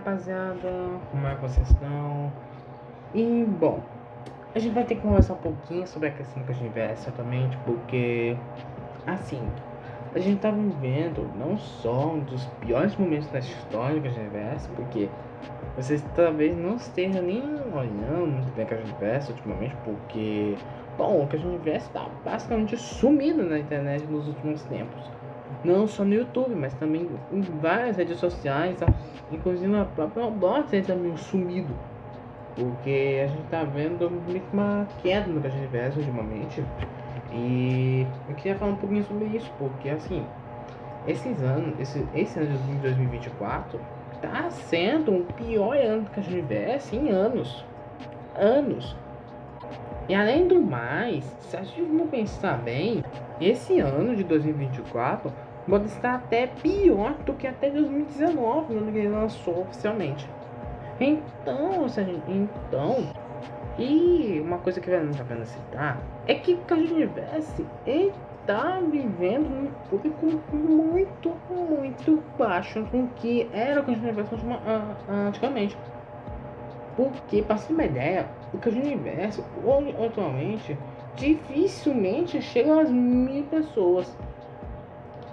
rapaziada, como é que vocês estão? E bom, a gente vai ter que conversar um pouquinho sobre a questão que a gente vê atualmente, porque assim, a gente tá vivendo não só um dos piores momentos da história que a gente vê, porque vocês talvez não estejam nem olhando muito bem o que a gente vê ultimamente, porque bom, o que a gente vê está basicamente sumido na internet nos últimos tempos. Não só no YouTube, mas também em várias redes sociais, tá? Inclusive na própria Roblox ele também sumido. Porque a gente tá vendo meio que uma queda no que a gente vê ultimamente. E eu queria falar um pouquinho sobre isso, porque assim, esse ano de 2024 tá sendo o pior ano que a gente vê em anos. Anos. E além do mais, se a gente for pensar bem, esse ano de 2024 pode estar até pior do que até 2019, no ano que ele lançou oficialmente. E uma coisa que vale muito a pena citar é que o Caju Universe está vivendo um público muito baixo do que era o Caju Universe antigamente. Porque, para ter uma ideia, o Caju Universe atualmente dificilmente chega às 1.000 pessoas.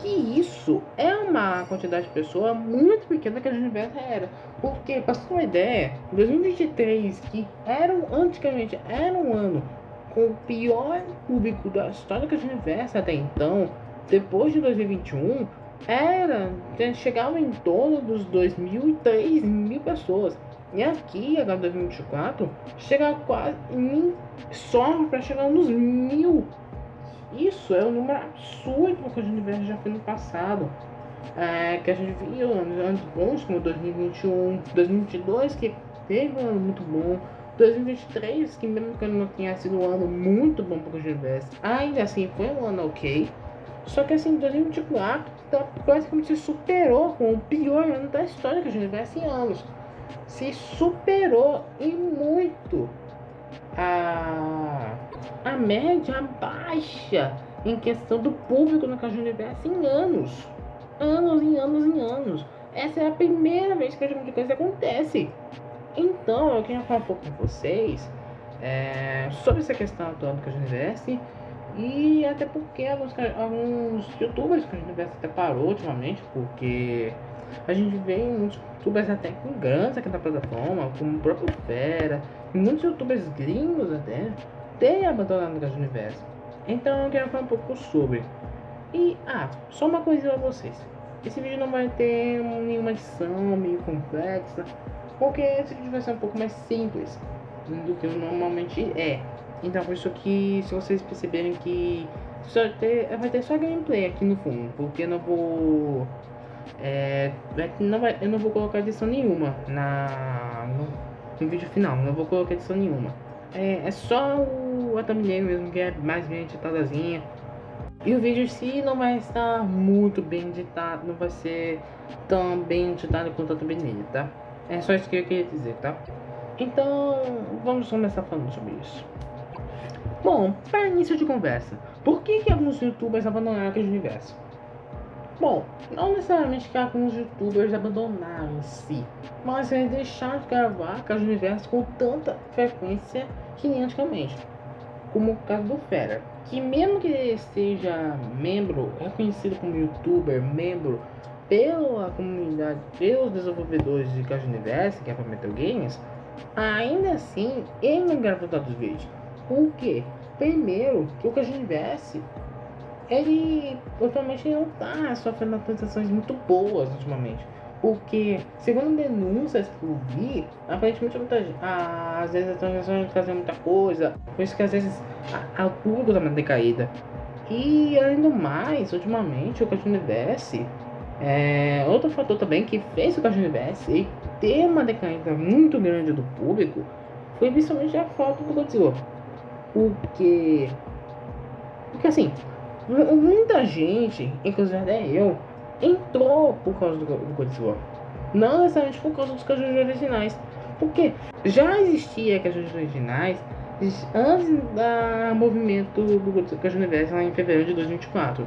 Que isso é uma quantidade de pessoas muito pequena que a Universo era. Porque, para ter uma ideia, 2023, que antigamente era um ano com o pior público da história que a Universo até então, depois de 2021, chegava em torno dos 2.000 e 3.000 pessoas. E aqui, agora 2024, chega quase só para chegar nos 1.000. Isso é um número absurdo que a gente vê já foi no passado. Que a gente viu anos bons como 2021, 2022, que teve um ano muito bom, 2023, que mesmo que não tenha sido um ano muito bom para o Universo, ainda assim foi um ano ok. Só que assim, 2024 praticamente se superou com o pior ano da história que a gente vê em anos. Se superou e muito a média baixa em questão do público no Caju Universo em anos. Anos. Essa é a primeira vez que a tipo de coisa acontece. Então, eu queria falar um pouco com vocês sobre essa questão atual do Caju Universo. E até porque alguns youtubers que a gente até parou ultimamente, porque a gente vê muitos youtubers até com grandes aqui na plataforma, como o próprio Fera, e muitos youtubers gringos até, têm abandonado o Caju Universo. Então eu quero falar um pouco sobre. E, só uma coisa pra vocês. Esse vídeo não vai ter nenhuma edição meio complexa, porque esse vídeo vai ser um pouco mais simples do que normalmente é. Então por isso que, se vocês perceberem que vai ter só gameplay aqui no fundo, porque eu não vou eu não vou colocar edição nenhuma no vídeo final, não vou colocar edição nenhuma. É só a thumbnail mesmo, que é mais bem editadazinha. E o vídeo em si não vai estar muito bem editado, não vai ser tão bem editado quanto a thumbnail, tá? É só isso que eu queria dizer, tá? Então, vamos começar falando sobre isso. Bom, para início de conversa, por que alguns youtubers abandonaram aquele universo? Bom, não necessariamente que alguns youtubers abandonaram em si, mas eles deixaram de gravar aquele universo com tanta frequência que nem antigamente. Como o caso do Fera, que mesmo que ele seja reconhecido como youtuber, membro pela comunidade, pelos desenvolvedores de Caju Universo, que é para Metal Games, ainda assim ele não gravou todos os vídeos. Por quê? Primeiro, que o Caju Universo, ele atualmente não está sofrendo atualizações muito boas ultimamente. Porque, segundo denúncias que eu vi, aparentemente às vezes as atualizações não trazem muita coisa, por isso que às vezes o público está mais decaída. E além do mais, ultimamente o Caju Universo, outro fator também que fez o Caju Universo ter uma decaída muito grande do público foi principalmente a falta do Godzilla. Porque assim, muita gente, inclusive até eu, entrou por causa do Godzilla. Não necessariamente por causa dos Cajus originais. Porque já existia Cajus originais antes do movimento do Caju Universo lá em fevereiro de 2024.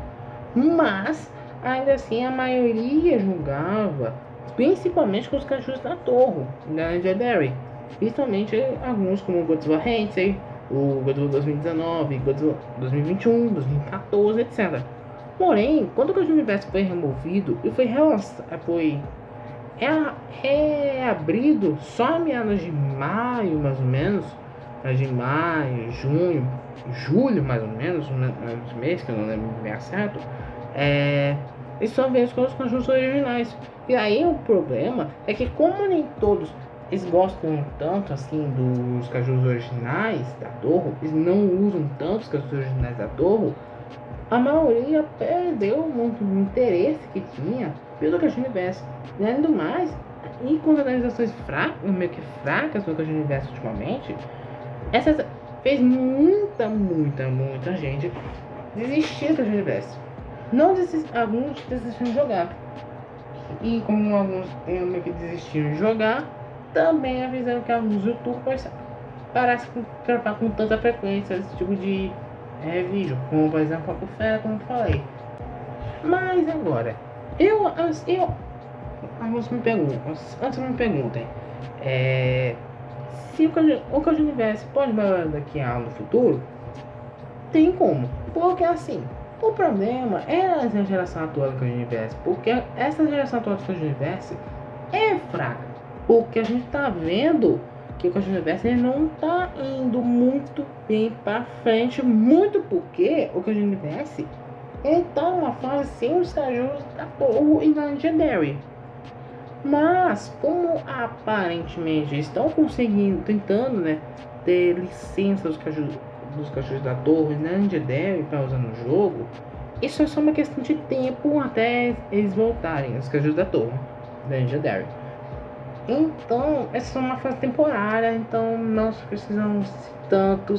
Mas, ainda assim, a maioria julgava principalmente com os cachorros da Torre, da Legendary. Principalmente alguns como o Godzilla Heisei, o Godzilla 2019, Godzilla 2021, 2014, etc. Porém, quando o Cachorro Universo foi removido e foi reabrido só em meados de maio, mais ou menos, de maio, junho, julho, mais ou menos, um mês que eu não lembro bem certo, e só veio com os cachorros originais. E aí o problema é que como nem todos eles gostam tanto assim dos cachorros originais da Torre, eles não usam tanto os cachorros originais da Torre, a maioria perdeu muito do interesse que tinha pelo Cachorro Universo. E além do mais, e com organizações meio que fracas do Cachorro Universo ultimamente, essas fez muita gente desistir do Cachorro Universo. Alguns desistiram de jogar. E como alguns meio que desistiram de jogar, também avisaram que alguns youtubers parassem de gravar com tanta frequência esse tipo de vídeo, como por exemplo o Fera, como eu falei. Mas agora, alguns me perguntam, antes me perguntem, se o Cachorro Universo pode melhorar daqui a no futuro? Tem como, porque assim, o problema é a geração atual do Cachorro Universo, porque essa geração atual do Cachorro Universo é fraca, porque a gente tá vendo que o Cachorro Universo ele não tá indo muito bem pra frente, muito porque o Cachorro Universo ele tá numa fase sem os cachorros da Torre e da Legendary. Mas como aparentemente estão conseguindo, tentando, né, ter licença dos cachorros da Torre e da Legendary para usar no jogo, isso é só uma questão de tempo até eles voltarem, os cachorros da Torre, da Legendary. Então, essa é uma fase temporária, então não se precisam tanto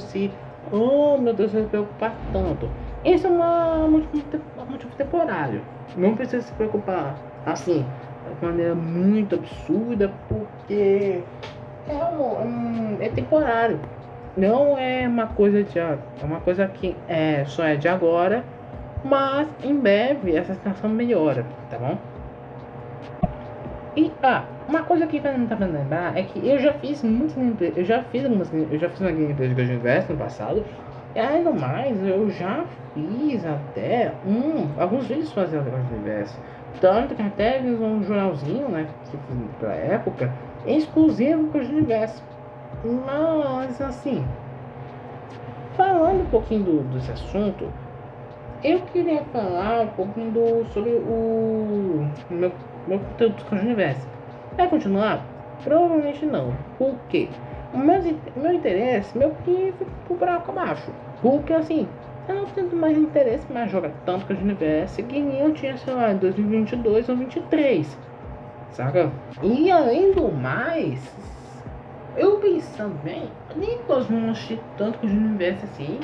oh meu Deus, se preocupar tanto. Isso é um motivo temporário. Não precisa se preocupar assim, de maneira muito absurda, porque é temporário. Não é uma coisa é uma coisa que só é de agora, mas em breve essa situação melhora, tá bom? E uma coisa que não tá pra lembrar é que eu já fiz muitas gameplays, eu já fiz uma gameplay de Cachorro Universo no passado. E ainda mais, eu já fiz até alguns vídeos fazendo o Cachorro Universo. Tanto que até fiz um jornalzinho, né, que fiz pra época, exclusivo do Cachorro Universo. Mas assim, falando um pouquinho desse assunto, eu queria falar um pouquinho sobre o meu conteúdo do Cachorro Universo. Vai continuar? Provavelmente não. Por quê? O meu interesse meio que ficou pro buraco abaixo. Porque assim, eu não tenho mais interesse mais jogar tanto Cachorro Universo que nem eu tinha, sei lá, em 2022 ou 2023. Saca? E além do mais, eu pensando bem, eu nem gosto de assistir tanto Cachorro Universo assim,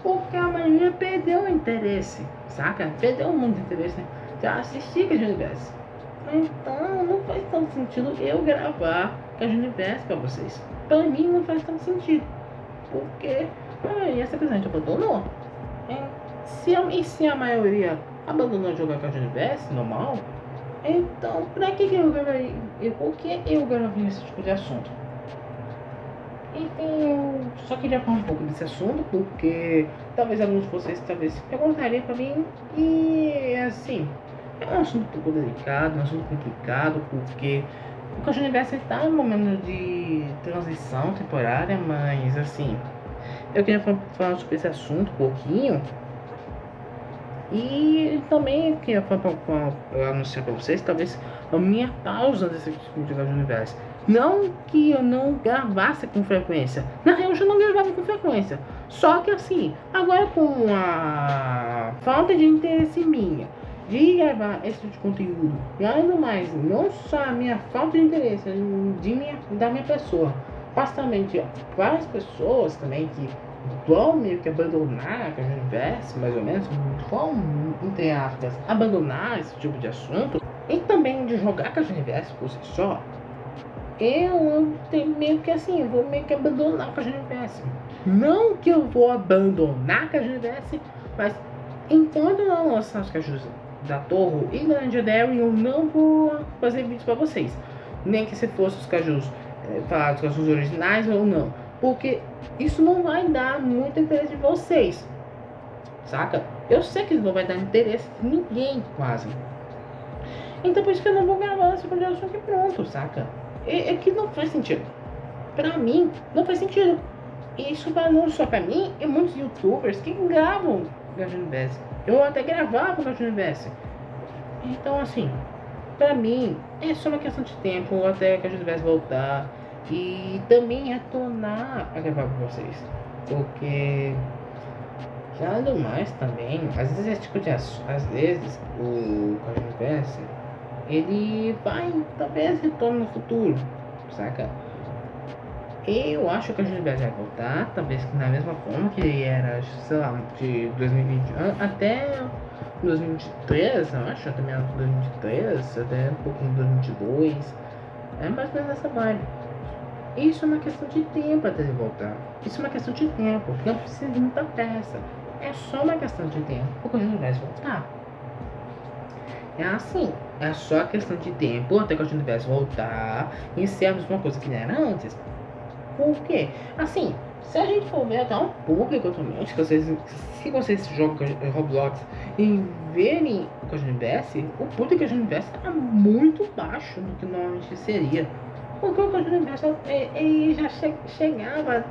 porque a maioria perdeu o interesse, saca? Perdeu muito interesse de assistir Cachorro Universo. Então não faz tanto sentido eu gravar Cachorro Universo pra vocês. Pra mim não faz tanto sentido, porque a maioria simplesmente abandonou. Se a maioria abandonou jogar Cachorro Universo normal, então pra que eu gravaria? Por que eu gravaria esse tipo de assunto? Enfim, eu só queria falar um pouco desse assunto, porque talvez alguns de vocês talvez perguntariam pra mim, e assim, é um assunto um pouco delicado, um assunto complicado, porque o Cachorro Universo está em um momento de transição temporária, mas assim, eu queria falar sobre esse assunto um pouquinho. E também queria anunciar pra vocês, talvez, a minha pausa desse tipo de Cachorro Universo. Não que eu não gravasse com frequência. Na real, eu já não gravava com frequência. Só que assim, agora com a falta de interesse minha de gravar esse tipo de conteúdo, e ainda mais, não só a minha falta de interesse da minha pessoa, mas também de várias pessoas também que vão meio que abandonar o universo, mais ou menos, vão, entre aspas, abandonar esse tipo de assunto, e também de jogar com o universo por si só, eu tenho meio que assim, eu vou meio que abandonar o universo. Não que eu vou abandonar o universo, mas enquanto não lançar os cachorros da Torre e Grande Daring, eu não vou fazer vídeos pra vocês. Nem que se fosse os cajus, falar dos cajus originais ou não. Porque isso não vai dar muito interesse de vocês, saca? Eu sei que isso não vai dar interesse de ninguém, quase. Então por isso que eu não vou gravar essa coisa de assunto e pronto, saca? É que não faz sentido. Pra mim, não faz sentido. E isso não só pra mim, e muitos youtubers que gravam Gajo Universo. Eu até gravava Gajo Universo. Então assim, pra mim, é só uma questão de tempo até que a Universo voltar. E também retornar a gravar com vocês. Porque já do mais também, às vezes esse tipo de às vezes o Gajo Universo, ele vai, talvez retorne no futuro, saca? Eu acho que a Júlia vai voltar, talvez da mesma forma que ele era, sei lá, de 2020 até 2023, eu acho, até menos de 2023, até um pouquinho de 2022. É mais ou menos essa vibe. Isso é uma questão de tempo até ele voltar. Isso é uma questão de tempo, não precisa de muita peça. É só uma questão de tempo, porque a Júlia vai voltar. É assim, é só questão de tempo até que a Júlia vai voltar e ser a mesma coisa que era antes. Por quê? assim, se a gente for ver até um público atualmente, se vocês jogam Roblox e verem o Code Universe, o público do Code Universe está muito baixo do que normalmente seria. Porque o Code Universe ele já chegava,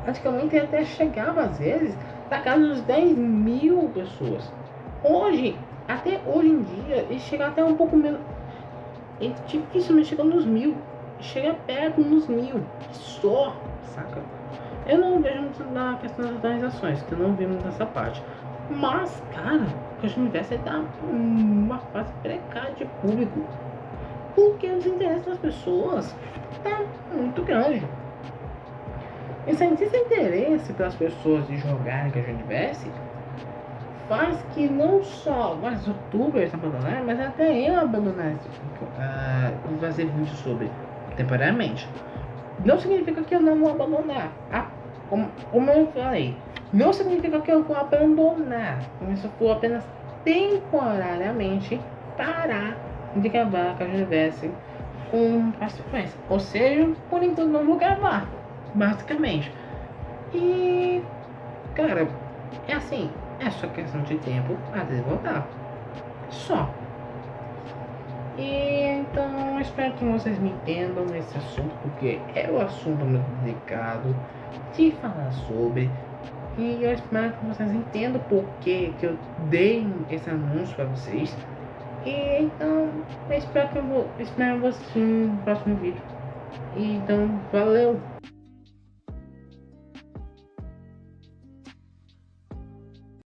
praticamente até chegava às vezes, na casa dos 10 mil pessoas. Hoje, até hoje em dia, ele chega até um pouco menos. Ele dificilmente chega nos 1000. Chega perto nos 1000 só, saca? Eu não vejo muito na questão das atualizações, que eu não vi muito nessa parte. Mas, cara, o Caixa Universo tá uma fase precária de público. Porque os interesses das pessoas tá muito grande. Esse interesse pelas pessoas de jogarem Caixa Universo faz que não só os youtubers abandonarem, mas até eu abandonar fazer vídeo sobre temporariamente. Não significa que eu não vou abandonar. Como eu falei, não significa que eu vou abandonar. Como se eu for apenas temporariamente parar de gravar com a Universo com a frequência. Ou seja, por enquanto não vou gravar, basicamente. E, cara, é assim, é só questão de tempo até voltar. Só. E então espero que vocês me entendam nesse assunto, porque é um assunto muito delicado de falar sobre. E eu espero que vocês entendam por que eu dei esse anúncio para vocês. E então eu espero vocês no próximo vídeo. E então valeu!